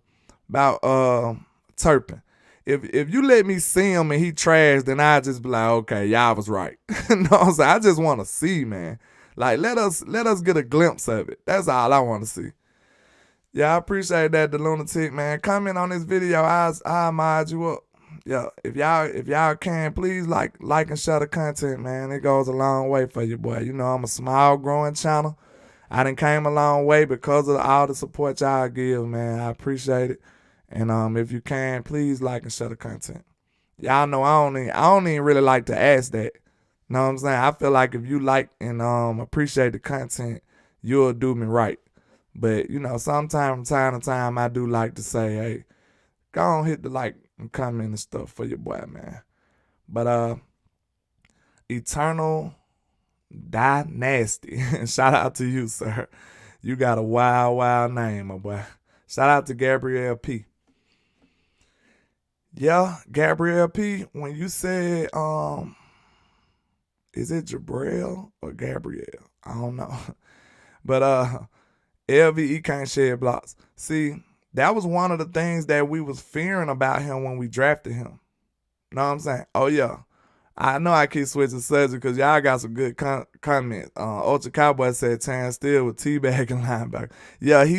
Turpin. If you let me see him and he trash, then I just be like, okay, y'all was right. You know what I'm saying? I just want to see, man. Like, let us get a glimpse of it. That's all I want to see. Yeah, I appreciate that, the lunatic, man. Comment on this video. I'll mod you up. Yeah, if y'all can, please like and share the content, man. It goes a long way for you, boy. I'm a small growing channel. I done came a long way because of all the support y'all give, man. I appreciate it. And if you can, please like and share the content. Y'all know I don't even really like to ask that. Know what I'm saying? I feel like if you like and appreciate the content, you'll do me right. But sometime from time to time, I do like to say, hey, go on, hit the like and comment and stuff for your boy, man. But Eternal Dynasty, shout out to you, sir. You got a wild name, my boy. Shout out to Gabrielle P. Yeah, Gabrielle P. When you said is it Jabril or Gabrielle? I don't know. But LVE can't shed blocks. See, that was one of the things that we was fearing about him when we drafted him. Know what I'm saying? Oh, yeah. I know I keep switching subject because y'all got some good comments. Ultra Cowboy said Terrence Steele with teabagging linebacker. Yeah, he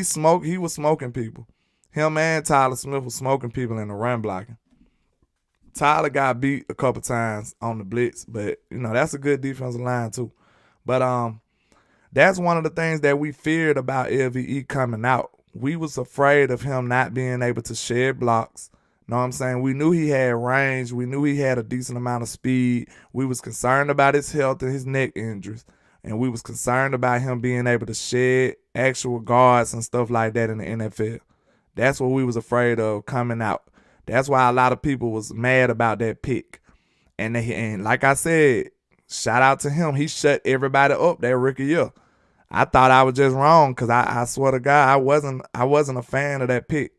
was smoking people. Him and Tyler Smith was smoking people in the run blocking. Tyler got beat a couple times on the blitz, but, that's a good defensive line too. But that's one of the things that we feared about LVE coming out. We was afraid of him not being able to shed blocks. Know what I'm saying? We knew he had range. We knew he had a decent amount of speed. We was concerned about his health and his neck injuries. And we was concerned about him being able to shed actual guards and stuff like that in the NFL. That's what we was afraid of coming out. That's why a lot of people was mad about that pick. And like I said, shout out to him. He shut everybody up that rookie year. I thought I was just wrong because I swear to God, I wasn't a fan of that pick.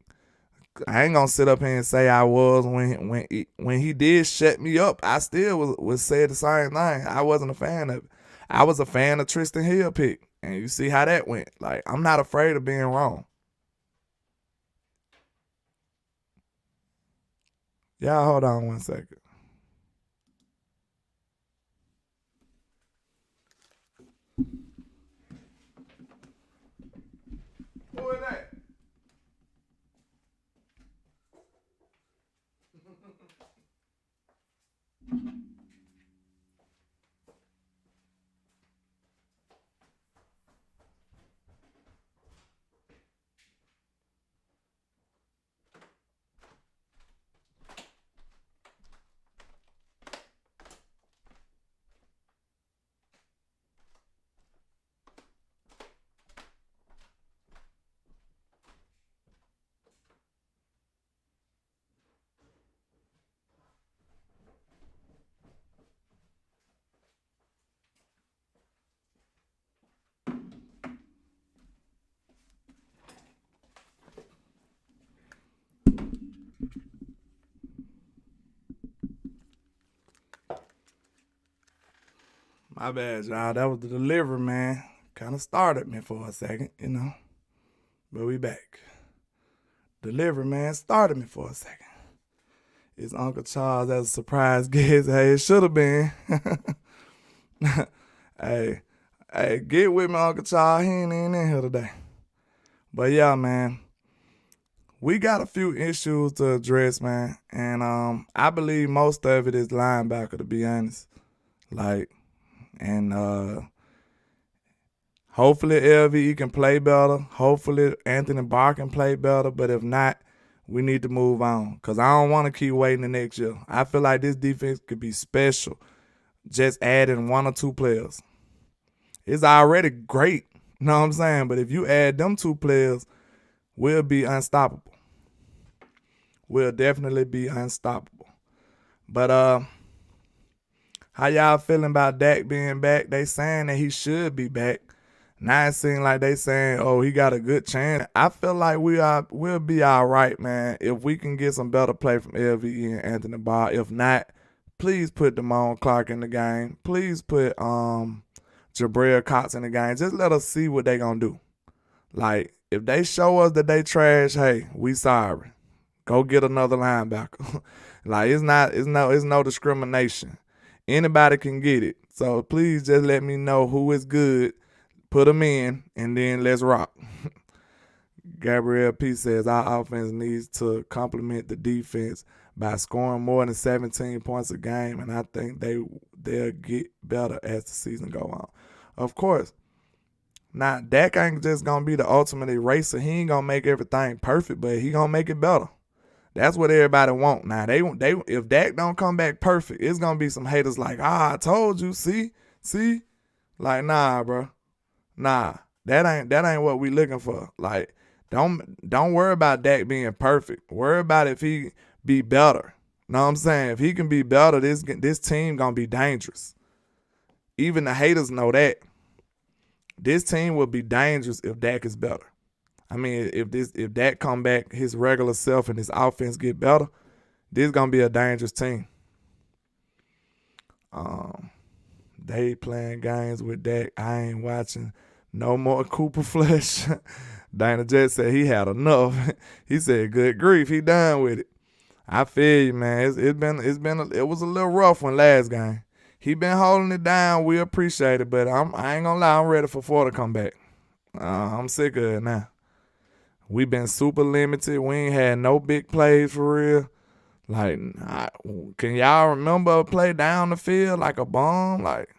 I ain't gonna sit up here and say I was when he did shut me up. I still was say the same thing. I wasn't a fan of it. I was a fan of Tristan Hill pick, and you see how that went. Like, I'm not afraid of being wrong. Y'all hold on one second. Who is that? My bad, y'all. That was the delivery, man. Kind of started me for a second, But we back. Delivery, man, started me for a second. It's Uncle Charles as a surprise guest. Hey, it should have been. hey, get with me, Uncle Charles. He ain't even in here today. But yeah, man, we got a few issues to address, man. And I believe most of it is linebacker, to be honest. Hopefully LVE can play better. Hopefully Anthony Barr can play better. But if not, we need to move on. Because I don't want to keep waiting the next year. I feel like this defense could be special. Just adding 1 or 2 players. It's already great. You know what I'm saying? But if you add them 2 players, we'll be unstoppable. We'll definitely be unstoppable. But how y'all feeling about Dak being back? They saying that he should be back. Now it seems like they saying, oh, he got a good chance. I feel like we'll be all right, man, if we can get some better play from LVE and Anthony Barr. If not, please put Damone Clark in the game. Please put Jabril Cox in the game. Just let us see what they gonna do. Like, if they show us that they trash, hey, we sorry. Go get another linebacker. Like, it's no discrimination. Anybody can get it. So please just let me know who is good. Put them in, and then let's rock. Gabriel P. says, our offense needs to complement the defense by scoring more than 17 points a game, and I think they'll get better as the season go on. Of course. Now, Dak ain't just going to be the ultimate eraser. He ain't going to make everything perfect, but he going to make it better. That's what everybody want. Now, they if Dak don't come back perfect, it's going to be some haters like, I told you, see? Like, nah, bro. Nah, that ain't what we looking for. Like, don't worry about Dak being perfect. Worry about if he be better. Know what I'm saying? If he can be better, this team gonna be dangerous. Even the haters know that. This team will be dangerous if Dak is better. I mean, if Dak come back his regular self and his offense get better, this gonna be a dangerous team. They playing games with Dak. I ain't watching no more Cooper Flush. Dana Jet said he had enough. He said, good grief, he done with it. I feel you, man. It was a little rough one last game. He been holding it down. We appreciate it, but I ain't gonna lie, I'm ready for Ford to come back. I'm sick of it now. We been super limited. We ain't had no big plays for real. Like, can y'all remember a play down the field like a bomb? Like,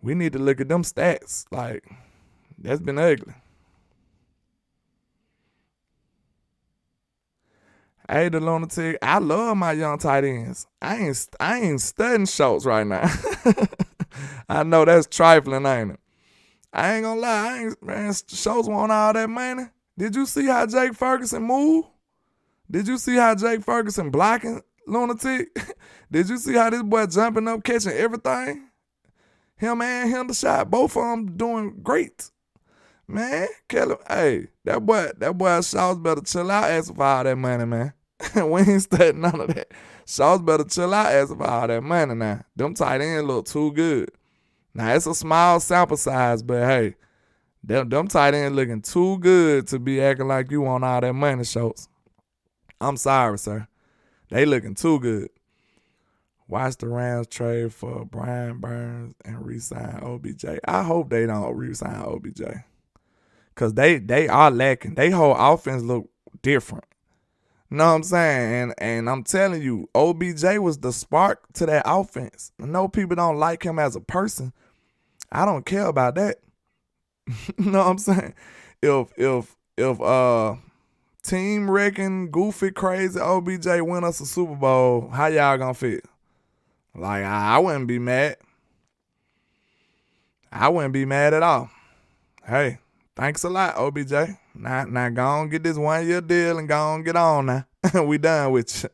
we need to look at them stats. Like, that's been ugly. Hey, the lunatic, I love my young tight ends. I ain't studying Schultz right now. I know that's trifling, ain't it? I ain't gonna lie, man, Schultz want all that money. Did you see how Jake Ferguson moved? Did you see how Jake Ferguson blocking, lunatic? Did you see how this boy jumping up, catching everything? Him and Hendershot, both of them doing great. Man, Kelly, hey, that boy Schultz better chill out asking for all that money, man. We ain't studying none of that. Schultz better chill out asking for all that money now. Them tight ends look too good. Now, it's a small sample size, but hey, them tight ends looking too good to be acting like you want all that money, Schultz. I'm sorry, sir. They looking too good. Watch the Rams trade for Brian Burns and re-sign OBJ. I hope they don't re-sign OBJ. Because they are lacking. They whole offense look different. You know what I'm saying? And I'm telling you, OBJ was the spark to that offense. I know people don't like him as a person. I don't care about that. You know what I'm saying? If team wrecking, goofy, crazy OBJ win us a Super Bowl, how y'all gonna feel? Like, I wouldn't be mad. I wouldn't be mad at all. Hey, thanks a lot, OBJ. Now go on get this 1-year deal and go on get on now. We done with you.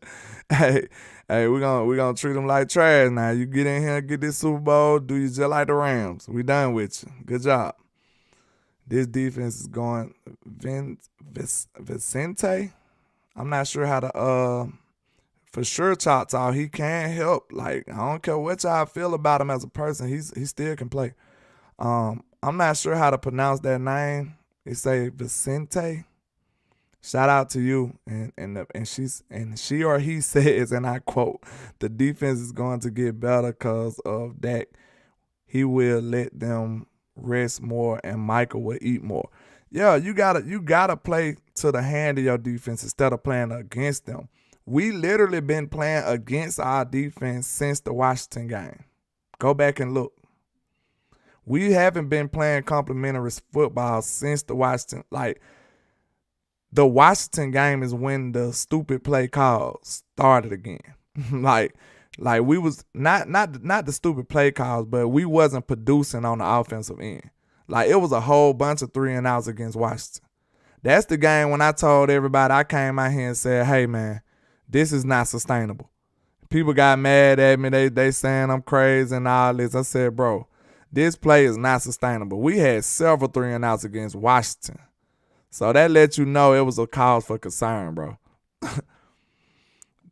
Hey, we gonna treat them like trash now. You get in here and get this Super Bowl, do you just like the Rams. We done with you. Good job. This defense is going Vicente. I'm not sure how to For sure, Choctaw, he can help. Like, I don't care what y'all feel about him as a person, he still can play. I'm not sure how to pronounce that name. It say Vicente. Shout out to you. And she or he says, and I quote, the defense is going to get better because of Dak. He will let them rest more and Michael will eat more. Yeah, you gotta play to the hand of your defense instead of playing against them. We literally been playing against our defense since the Washington game. Go back and look. We haven't been playing complimentary football since the Washington. Like, the Washington game is when the stupid play calls started again. like we was not the stupid play calls, but we wasn't producing on the offensive end. Like, it was a whole bunch of 3-and-outs against Washington. That's the game when I told everybody, I came out here and said, hey, man, this is not sustainable. People got mad at me. They saying I'm crazy and all this. I said, bro, this play is not sustainable. We had several 3-and-outs against Washington. So that let you know it was a cause for concern, bro.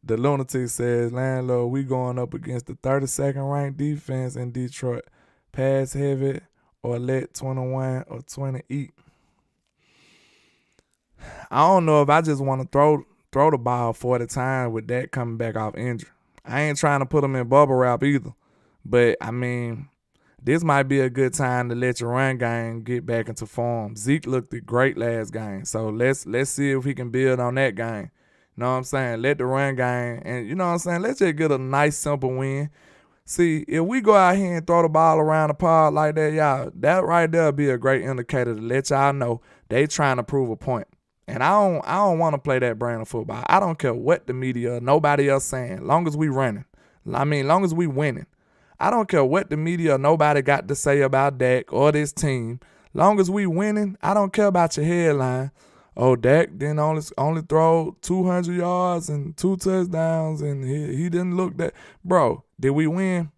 The lunatic says, Landlord, we going up against the 32nd ranked defense in Detroit. Pass heavy or let 21 or 20 eat. I don't know if I just want to throw the ball 40 times with that coming back off injury. I ain't trying to put him in bubble wrap either. But, I mean, this might be a good time to let your run game get back into form. Zeke looked great last game. So let's see if he can build on that game. You know what I'm saying? Let the run game, and you know what I'm saying? Let's just get a nice, simple win. See, if we go out here and throw the ball around the pod like that, y'all, that right there will be a great indicator to let y'all know they trying to prove a point. And I don't want to play that brand of football. I don't care what the media or nobody else saying, long as we running. Long as we winning. I don't care what the media or nobody got to say about Dak or this team. Long as we winning, I don't care about your headline. Oh, Dak didn't only throw 200 yards and 2 touchdowns, and he didn't look that. Bro, did we win?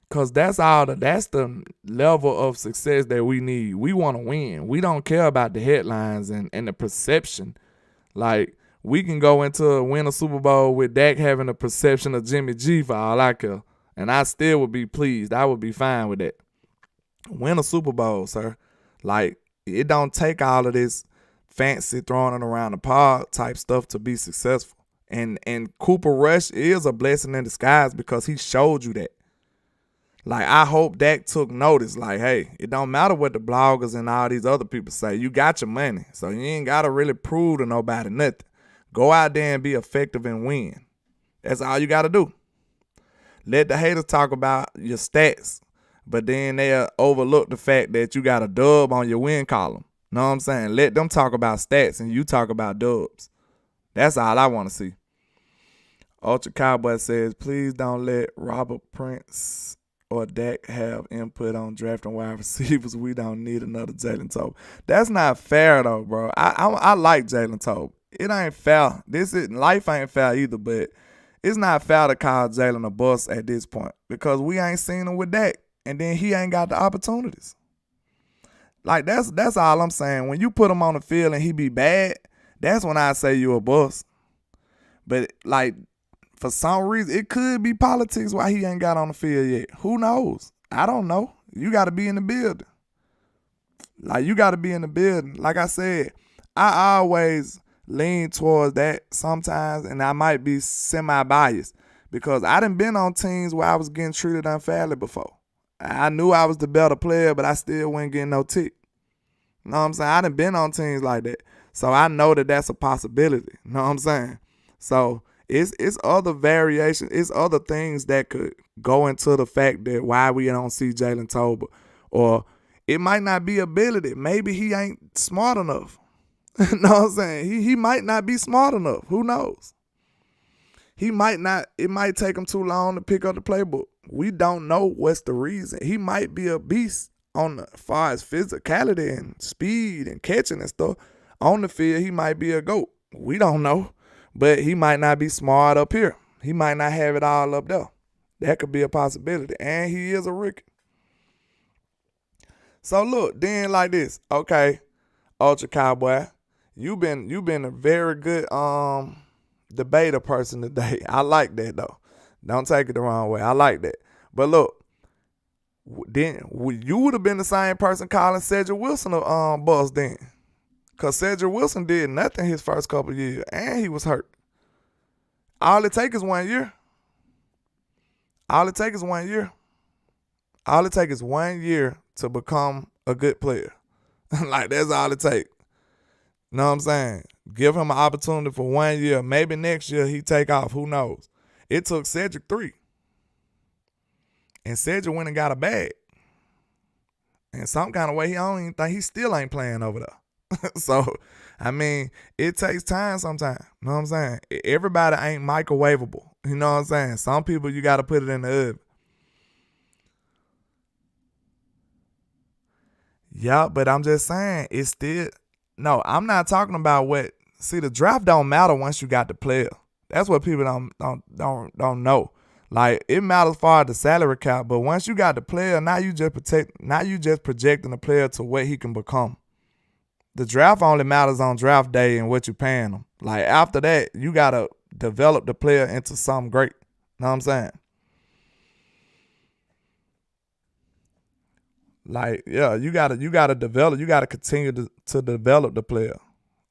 Because that's the level of success that we need. We want to win. We don't care about the headlines and the perception. Like, we can go into win a Super Bowl with Dak having a perception of Jimmy G for all I care. And I still would be pleased. I would be fine with that. Win a Super Bowl, sir. Like, it don't take all of this fancy throwing it around the pod type stuff to be successful. And Cooper Rush is a blessing in disguise because he showed you that. Like, I hope Dak took notice. Like, hey, it don't matter what the bloggers and all these other people say. You got your money. So you ain't got to really prove to nobody nothing. Go out there and be effective and win. That's all you got to do. Let the haters talk about your stats, but then they'll overlook the fact that you got a dub on your win column. Know what I'm saying? Let them talk about stats and you talk about dubs. That's all I want to see. Ultra Cowboy says, please don't let Robert Prince or Dak have input on drafting wide receivers. We don't need another Jalen Tobe. That's not fair, though, bro. I like Jalen Tobe. It ain't fair. Life ain't fair either, but it's not fair to call Jalen a bust at this point because we ain't seen him with Dak, and then he ain't got the opportunities. Like, that's all I'm saying. When you put him on the field and he be bad, that's when I say you a bust. But, like, for some reason, it could be politics why he ain't got on the field yet. Who knows? I don't know. You got to be in the building. Like, you got to be in the building. Like I said, I always lean towards that sometimes, and I might be semi-biased because I done been on teams where I was getting treated unfairly before. I knew I was the better player, but I still wasn't getting no tick. You know what I'm saying? I done been on teams like that. So I know that that's a possibility. You know what I'm saying? So it's other variations. It's other things that could go into the fact that why we don't see Jalen Tobe. Or it might not be ability. Maybe he ain't smart enough. You know what I'm saying? He might not be smart enough. Who knows? He might not. It might take him too long to pick up the playbook. We don't know what's the reason. He might be a beast on the far as physicality and speed and catching and stuff. On the field, he might be a GOAT. We don't know. But he might not be smart up here. He might not have it all up there. That could be a possibility. And he is a rookie. So look, then like this. Okay, Ultra Cowboy, you've been a very good debater person today. I like that, though. Don't take it the wrong way. I like that. But look, then you would have been the same person calling Cedric Wilson a bust then. Because Cedric Wilson did nothing his first couple of years, and he was hurt. All it takes is 1 year. All it takes is 1 year. All it takes is 1 year to become a good player. Like, that's all it takes. You know what I'm saying? Give him an opportunity for 1 year. Maybe next year he take off. Who knows? It took Cedric 3. And Cedric went and got a bag. And some kind of way, I don't even think he still ain't playing over there. So, I mean, it takes time sometimes. You know what I'm saying? Everybody ain't microwavable. You know what I'm saying? Some people, you got to put it in the oven. Yeah, but I'm just saying, it's still, no, I'm not talking about see, the draft don't matter once you got the player. That's what people don't know. Like, it matters far as the salary cap, but once you got the player, now you just projecting the player to what he can become. The draft only matters on draft day and what you paying them. Like, after that, you gotta develop the player into something great. Know what I'm saying? Like, yeah, you gotta develop. You gotta continue to develop the player.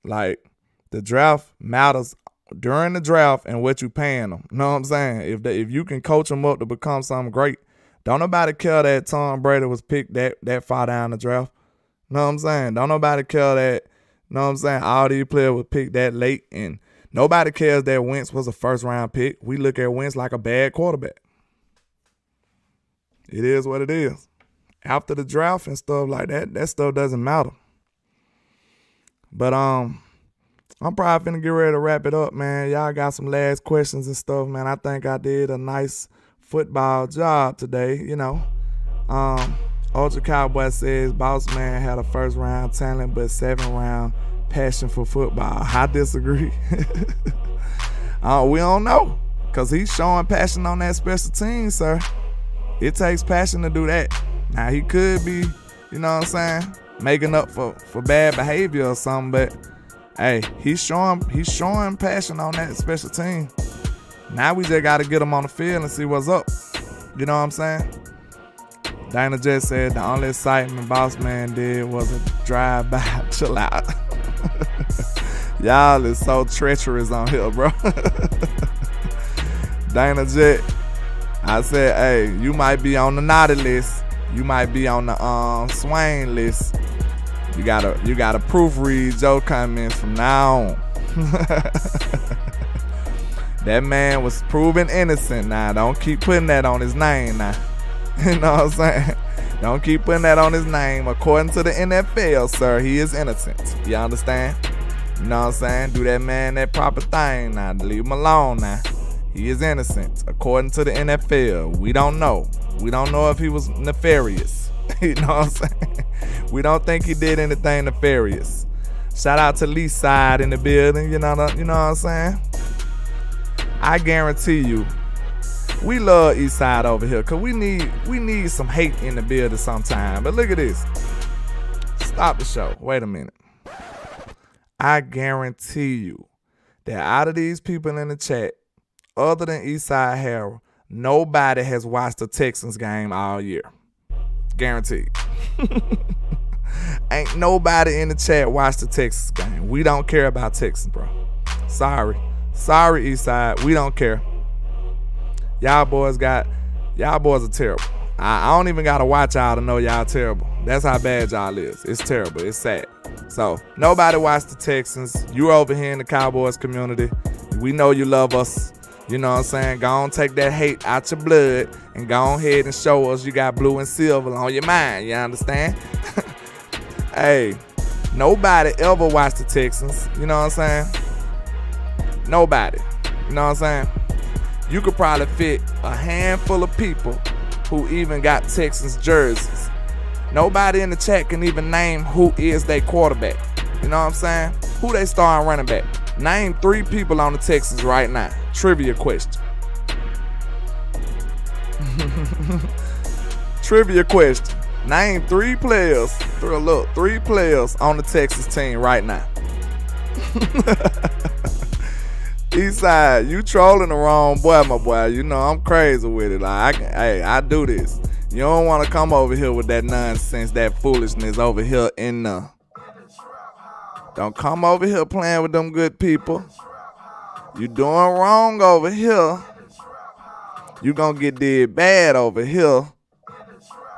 Like, the draft matters during the draft and what you paying them. You know what I'm saying? If you can coach them up to become something great, don't nobody care that Tom Brady was picked that far down the draft. You know what I'm saying? Don't nobody care that, you know what I'm saying, all these players were picked that late, and nobody cares that Wentz was a first-round pick. We look at Wentz like a bad quarterback. It is what it is. After the draft and stuff like that stuff doesn't matter. But I'm probably finna get ready to wrap it up, man. Y'all got some last questions and stuff, man. I think I did a nice football job today, you know. Ultra Cowboy says, Boss Man had a first-round talent but 7th-round passion for football. I disagree. We don't know, because he's showing passion on that special team, sir. It takes passion to do that. Now, he could be, you know what I'm saying, making up for bad behavior or something, but, hey, he's showing passion on that special team. Now we just got to get him on the field and see what's up. You know what I'm saying? Dana just said the only excitement Boss Man did was a drive-by. Chill out. Y'all is so treacherous on here, bro. Dana Jet, I said, hey, you might be on the naughty list. You might be on the Swain list. You gotta proofread your comments from now on. That man was proven innocent. Now, don't keep putting that on his name now. You know what I'm saying? Don't keep putting that on his name. According to the NFL, sir, he is innocent. You understand? You know what I'm saying? Do that man that proper thing now. Leave him alone now. He is innocent. According to the NFL, we don't know. We don't know if he was nefarious. You know what I'm saying? We don't think he did anything nefarious. Shout out to Lee Side in the building. You know what I'm saying? I guarantee you, we love East Side over here, because we need some hate in the building sometime. But look at this. Stop the show. Wait a minute. I guarantee you that out of these people in the chat, other than Eastside Harold, nobody has watched the Texans game all year. Guaranteed. Ain't nobody in the chat watched the Texans game. We don't care about Texans, bro. Sorry, Eastside. We don't care. Y'all boys are terrible. I don't even gotta watch y'all to know y'all terrible. That's how bad y'all is. It's terrible. It's sad. So, nobody watched the Texans. You over here in the Cowboys community. We know you love us. You know what I'm saying? Go on, take that hate out your blood and go ahead and show us you got blue and silver on your mind. You understand? Hey, nobody ever watched the Texans. You know what I'm saying? Nobody. You know what I'm saying? You could probably fit a handful of people who even got Texans jerseys. Nobody in the chat can even name who is their quarterback. You know what I'm saying? Who they starting running back? Name 3 people on the Texans right now. Trivia question. Trivia question. Name 3 players. 3 players on the Texas team right now. Eastside, you trolling the wrong boy, my boy. You know I'm crazy with it. Like, I do this. You don't want to come over here with that nonsense, that foolishness over here in the. Don't come over here playing with them good people. You doing wrong over here. You gonna get did bad over here.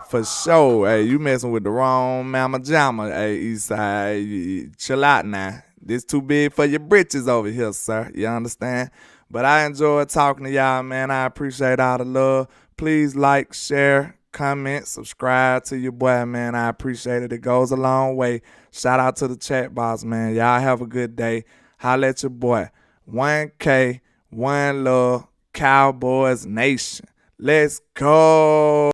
For sure. Hey, you messing with the wrong mama jamma. Hey, Eastside, chill out now. This too big for your britches over here, sir. You understand? But I enjoyed talking to y'all, man. I appreciate all the love. Please like, share, comment, subscribe to your boy, man. I appreciate it. It goes a long way. Shout out to the chat box, man. Y'all have a good day. Holla at your boy. 1K, one love, Cowboys Nation. Let's go.